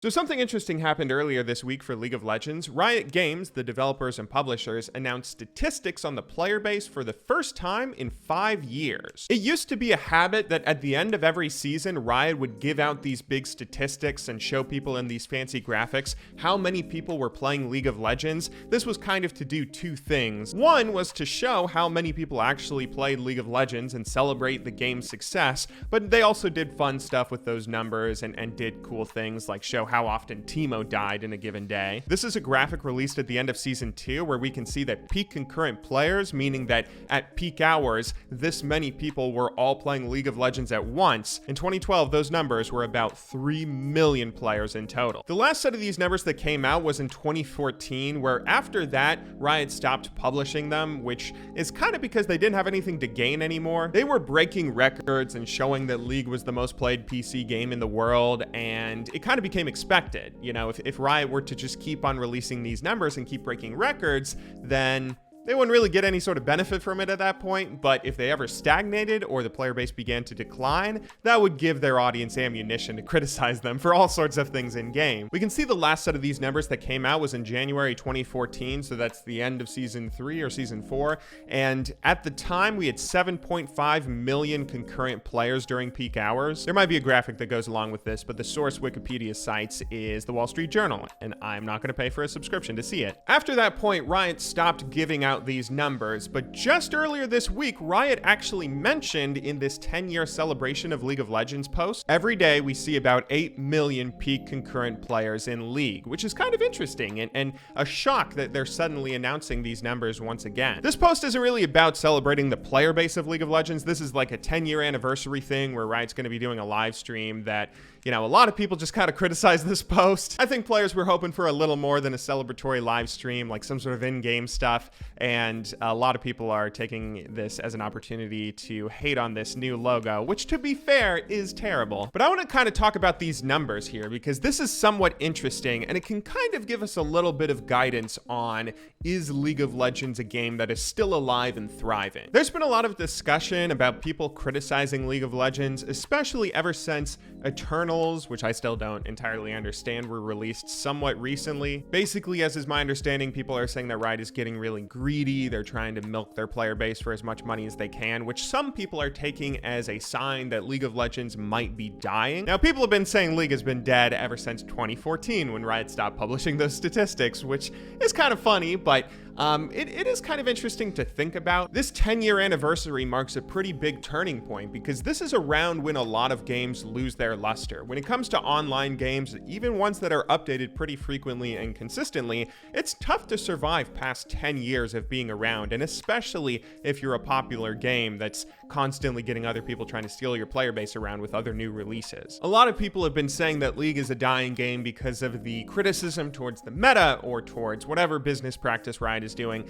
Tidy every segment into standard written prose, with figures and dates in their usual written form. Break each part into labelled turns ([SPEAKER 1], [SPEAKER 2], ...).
[SPEAKER 1] So something interesting happened earlier this week for League of Legends. Riot Games, the developers and publishers, announced statistics on the player base for the first time in 5 years. It used to be a habit that at the end of every season, Riot would give out these big statistics and show people in these fancy graphics how many people were playing League of Legends. This was kind of to do two things. One was to show how many people actually played League of Legends and celebrate the game's success, but they also did fun stuff with those numbers and did cool things like show how often Teemo died in a given day. This is a graphic released at the end of Season 2 where we can see that peak concurrent players, meaning that at peak hours, this many people were all playing League of Legends at once. In 2012, those numbers were about 3 million players in total. The last set of these numbers that came out was in 2014, where after that, Riot stopped publishing them, which is kind of because they didn't have anything to gain anymore. They were breaking records and showing that League was the most played PC game in the world, and it kind of became expected. You know, if Riot were to just keep on releasing these numbers and keep breaking records, then they wouldn't really get any sort of benefit from it at that point, but if they ever stagnated or the player base began to decline, that would give their audience ammunition to criticize them for all sorts of things in game. We can see the last set of these numbers that came out was in January 2014, so that's the end of Season 3 or Season 4, and at the time we had 7.5 million concurrent players during peak hours. There might be a graphic that goes along with this, but the source Wikipedia cites is the Wall Street Journal, and I'm not going to pay for a subscription to see it. After that point, Riot stopped giving out these numbers, but just earlier this week, Riot actually mentioned in this 10-year celebration of League of Legends post, every day we see about 8 million peak concurrent players in League, which is kind of interesting and a shock that they're suddenly announcing these numbers once again. This post isn't really about celebrating the player base of League of Legends. This is like a 10-year anniversary thing where Riot's going to be doing a live stream that, you know, a lot of people just kind of criticize this post. I think players were hoping for a little more than a celebratory live stream, like some sort of in-game stuff, and a lot of people are taking this as an opportunity to hate on this new logo, which, to be fair, is terrible. But I want to kind of talk about these numbers here because this is somewhat interesting and it can kind of give us a little bit of guidance on, is League of Legends a game that is still alive and thriving? There's been a lot of discussion about people criticizing League of Legends, especially ever since Eternals, which I still don't entirely understand, were released somewhat recently. Basically, as is my understanding, people are saying that Riot is getting really greedy. They're trying to milk their player base for as much money as they can, which some people are taking as a sign that League of Legends might be dying. Now, people have been saying League has been dead ever since 2014 when Riot stopped publishing those statistics, which is kind of funny, but it is kind of interesting to think about. This 10-year anniversary marks a pretty big turning point because this is around when a lot of games lose their luster. When it comes to online games, even ones that are updated pretty frequently and consistently, it's tough to survive past 10 years of being around, and especially if you're a popular game that's constantly getting other people trying to steal your player base around with other new releases. A lot of people have been saying that League is a dying game because of the criticism towards the meta or towards whatever business practice Riot is doing,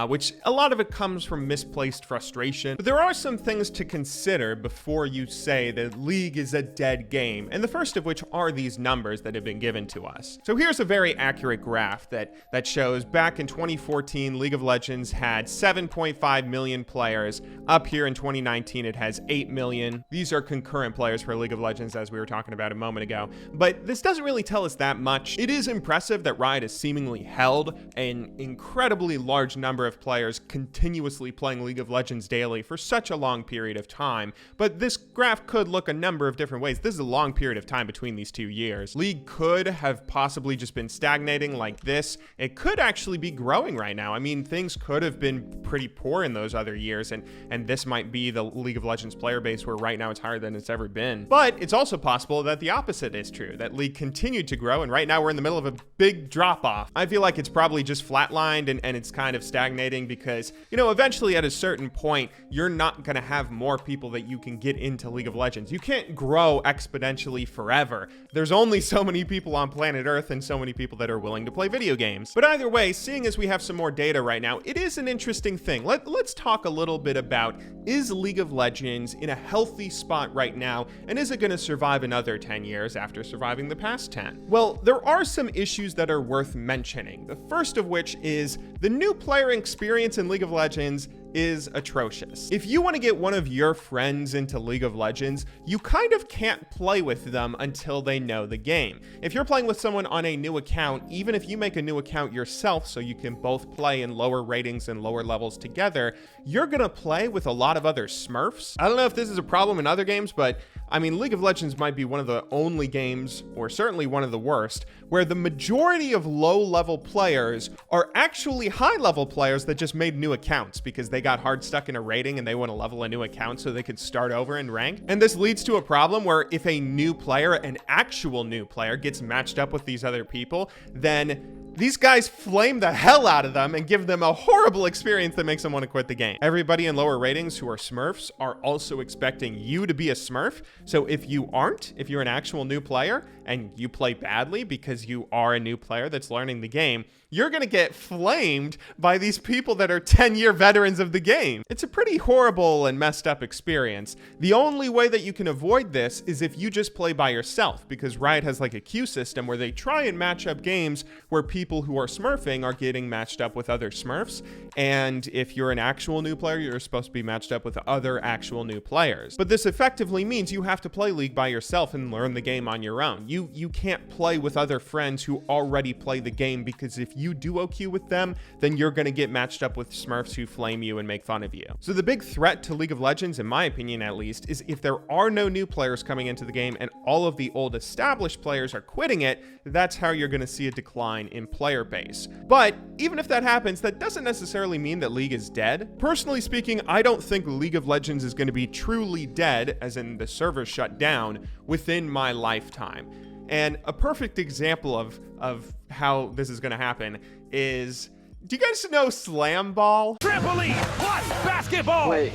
[SPEAKER 1] which a lot of it comes from misplaced frustration. But there are some things to consider before you say that League is a dead game, and the first of which are these numbers that have been given to us. So here's a very accurate graph that shows back in 2014, League of Legends had 7.5 million players. Up here in 2019, it has 8 million. These are concurrent players for League of Legends, as we were talking about a moment ago. But this doesn't really tell us that much. It is impressive that Riot has seemingly held an incredibly large number of players continuously playing League of Legends daily for such a long period of time. But this graph could look a number of different ways. This is a long period of time between these 2 years. League could have possibly just been stagnating like this. It could actually be growing right now. I mean, things could have been pretty poor in those other years, and this might be the League of Legends player base where right now it's higher than it's ever been. But it's also possible that the opposite is true, that League continued to grow, and right now we're in the middle of a big drop-off. I feel like it's probably just flatlined and it's kind of stagnating because, you know, eventually at a certain point, you're not going to have more people that you can get into League of Legends. You can't grow exponentially forever. There's only so many people on planet Earth and so many people that are willing to play video games. But either way, seeing as we have some more data right now, it is an interesting thing. Let's talk a little bit about, is League of Legends in a healthy spot right now, and is it going to survive another 10 years after surviving the past 10? Well, there are some issues that are worth mentioning. The first of which is the new player experience in League of Legends is atrocious. If you want to get one of your friends into League of Legends, you kind of can't play with them until they know the game. If you're playing with someone on a new account, even if you make a new account yourself so you can both play in lower ratings and lower levels together, you're gonna play with a lot of other Smurfs. I don't know if this is a problem in other games, but I mean, League of Legends might be one of the only games, or certainly one of the worst, where the majority of low-level players are actually high-level players that just made new accounts because they got hard stuck in a rating and they want to level a new account so they could start over in rank. And this leads to a problem where if a new player, an actual new player, gets matched up with these other people, then these guys flame the hell out of them and give them a horrible experience that makes them want to quit the game. Everybody in lower ratings who are Smurfs are also expecting you to be a Smurf. So if you aren't, if you're an actual new player and you play badly because you are a new player that's learning the game, you're going to get flamed by these people that are 10-year veterans of the game. It's a pretty horrible and messed up experience. The only way that you can avoid this is if you just play by yourself, because Riot has like a queue system where they try and match up games where people who are smurfing are getting matched up with other Smurfs. And if you're an actual new player, you're supposed to be matched up with other actual new players. But this effectively means you have to play League by yourself and learn the game on your own. You can't play with other friends who already play the game, because if you duo queue with them, then you're going to get matched up with Smurfs who flame you and make fun of you. So the big threat to League of Legends, in my opinion at least, is if there are no new players coming into the game and all of the old established players are quitting it, that's how you're going to see a decline in player base. But even if that happens, that doesn't necessarily mean that League is dead. Personally speaking, I don't think League of Legends is going to be truly dead, as in the servers shut down, within my lifetime. And a perfect example of how this is going to happen is, do you guys know Slam Ball?
[SPEAKER 2] Trampoline plus basketball.
[SPEAKER 3] Wait,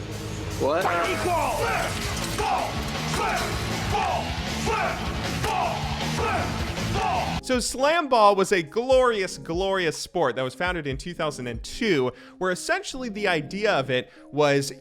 [SPEAKER 3] what?
[SPEAKER 2] Equal. Ball.
[SPEAKER 1] So Slam Ball was a glorious, glorious sport that was founded in 2002, where essentially the idea of it was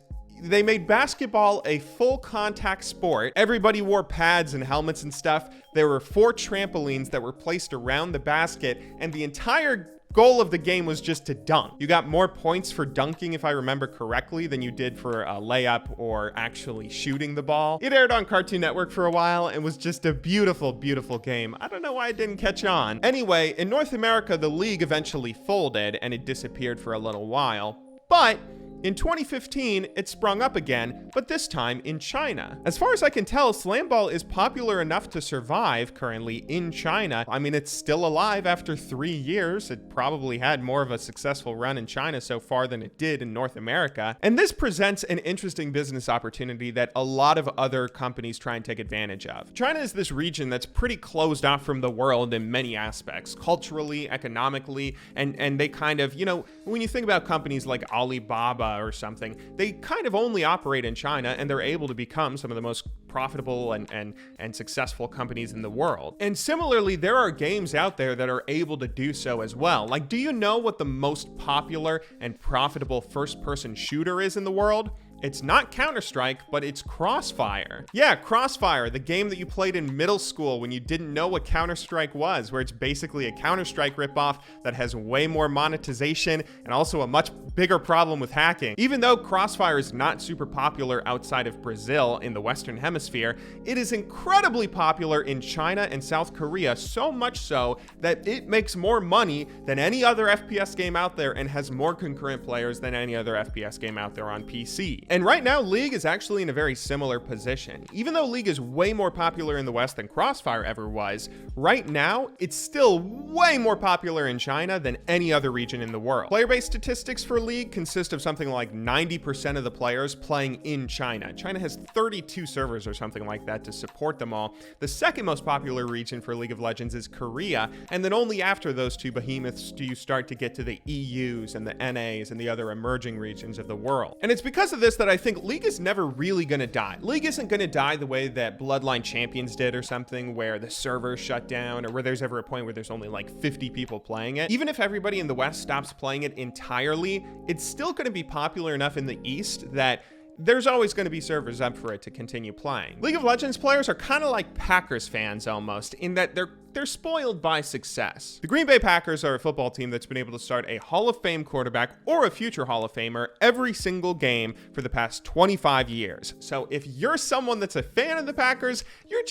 [SPEAKER 1] they made basketball a full contact sport. Everybody wore pads and helmets and stuff. There were 4 trampolines that were placed around the basket, and the entire goal of the game was just to dunk. You got more points for dunking, if I remember correctly, than you did for a layup or actually shooting the ball. It aired on Cartoon Network for a while and was just a beautiful, beautiful game. I don't know why it didn't catch on. Anyway, in North America, the league eventually folded and it disappeared for a little while. But in 2015, it sprung up again, but this time in China. As far as I can tell, Slam Ball is popular enough to survive currently in China. I mean, it's still alive after 3 years. It probably had more of a successful run in China so far than it did in North America. And this presents an interesting business opportunity that a lot of other companies try and take advantage of. China is this region that's pretty closed off from the world in many aspects, culturally, economically, and they kind of, you know, when you think about companies like Alibaba or something, they kind of only operate in China, and they're able to become some of the most profitable and successful companies in the world. And similarly, there are games out there that are able to do so as well. Like, do you know what the most popular and profitable first-person shooter is in the world? It's not Counter-Strike, but it's Crossfire. Yeah, Crossfire, the game that you played in middle school when you didn't know what Counter-Strike was, where it's basically a Counter-Strike ripoff that has way more monetization and also a much bigger problem with hacking. Even though Crossfire is not super popular outside of Brazil in the Western Hemisphere, it is incredibly popular in China and South Korea, so much so that it makes more money than any other FPS game out there and has more concurrent players than any other FPS game out there on PC. And right now, League is actually in a very similar position. Even though League is way more popular in the West than Crossfire ever was, right now, it's still way more popular in China than any other region in the world. Player-based statistics for League consist of something like 90% of the players playing in China. China has 32 servers or something like that to support them all. The second most popular region for League of Legends is Korea, and then only after those two behemoths do you start to get to the EUs and the NAs and the other emerging regions of the world. And it's because of this that I think League is never really gonna die. League isn't gonna die the way that Bloodline Champions did or something, where the servers shut down, or where there's ever a point where there's only like 50 people playing it. Even if everybody in the West stops playing it entirely, it's still gonna be popular enough in the East that there's always going to be servers up for it to continue playing. League of Legends players are kind of like Packers fans almost, in that they're they're spoiled by success. The Green Bay Packers are a football team that's been able to start a Hall of Fame quarterback or a future Hall of Famer every single game for the past 25 years. So if you're someone that's a fan of the Packers, you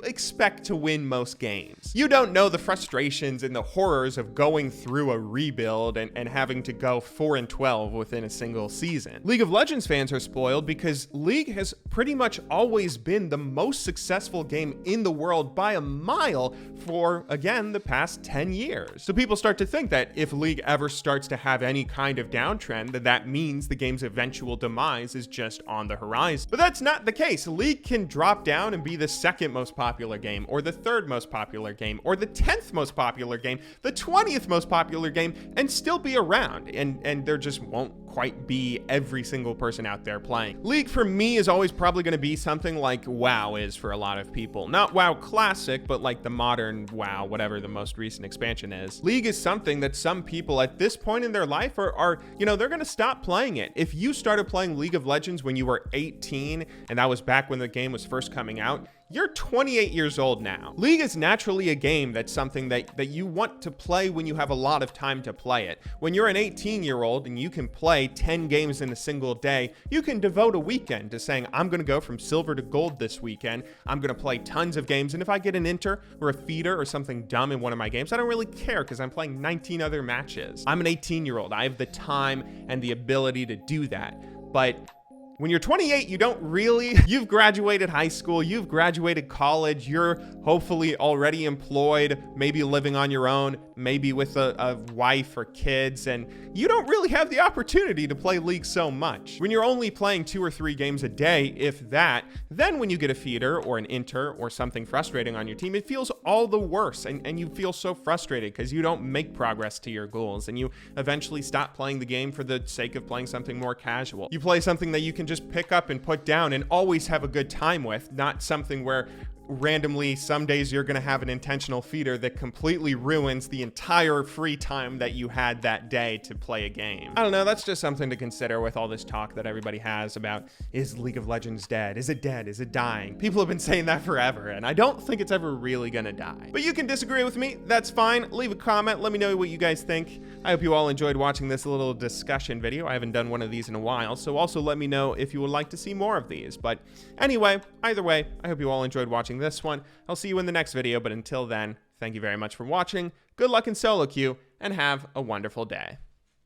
[SPEAKER 1] expect to win most games. You don't know the frustrations and the horrors of going through a rebuild and having to go 4-12 within a single season. League of Legends fans are spoiled because League has pretty much always been the most successful game in the world by a mile for, again, the past 10 years. So people start to think that if League ever starts to have any kind of downtrend, that means the game's eventual demise is just on the horizon. But that's not the case. League can drop down and be the second most popular game, or the third most popular game, or the 10th most popular game, the 20th most popular game, and still be around. And there just won't quite be every single person out there playing. League for me is always probably going to be something like WoW is for a lot of people. Not WoW Classic, but like the modern WoW, whatever the most recent expansion is. League is something that some people at this point in their life are they're going to stop playing it. If you started playing League of Legends when you were 18, and that was back when the game was first coming out, you're 28 years old now. League is naturally a game that's something that you want to play when you have a lot of time to play it. When you're an 18-year-old and you can play 10 games in a single day, you can devote a weekend to saying, I'm going to go from silver to gold this weekend. I'm going to play tons of games. And if I get an inter or a feeder or something dumb in one of my games, I don't really care because I'm playing 19 other matches. I'm an 18-year-old. I have the time and the ability to do that. But when you're 28, you've graduated high school, you've graduated college, you're hopefully already employed, maybe living on your own, maybe with a wife or kids, and you don't really have the opportunity to play League so much. When you're only playing 2 or 3 games a day, if that, then when you get a feeder or an inter or something frustrating on your team, it feels all the worse, and you feel so frustrated because you don't make progress to your goals, and you eventually stop playing the game for the sake of playing something more casual. You play something that you can just pick up and put down and always have a good time with, not something where randomly some days you're going to have an intentional feeder that completely ruins the entire free time that you had that day to play a game. I don't know, that's just something to consider with all this talk that everybody has about, is League of Legends dead? Is it dead? Is it dying? People have been saying that forever, and I don't think it's ever really gonna die. But you can disagree with me, that's fine. Leave a comment, let me know what you guys think. I hope you all enjoyed watching this little discussion video. I haven't done one of these in a while, so also let me know if you would like to see more of these. But anyway, either way, I hope you all enjoyed watching this one. I'll see you in the next video, but until then, thank you very much for watching, good luck in solo queue, and have a wonderful day.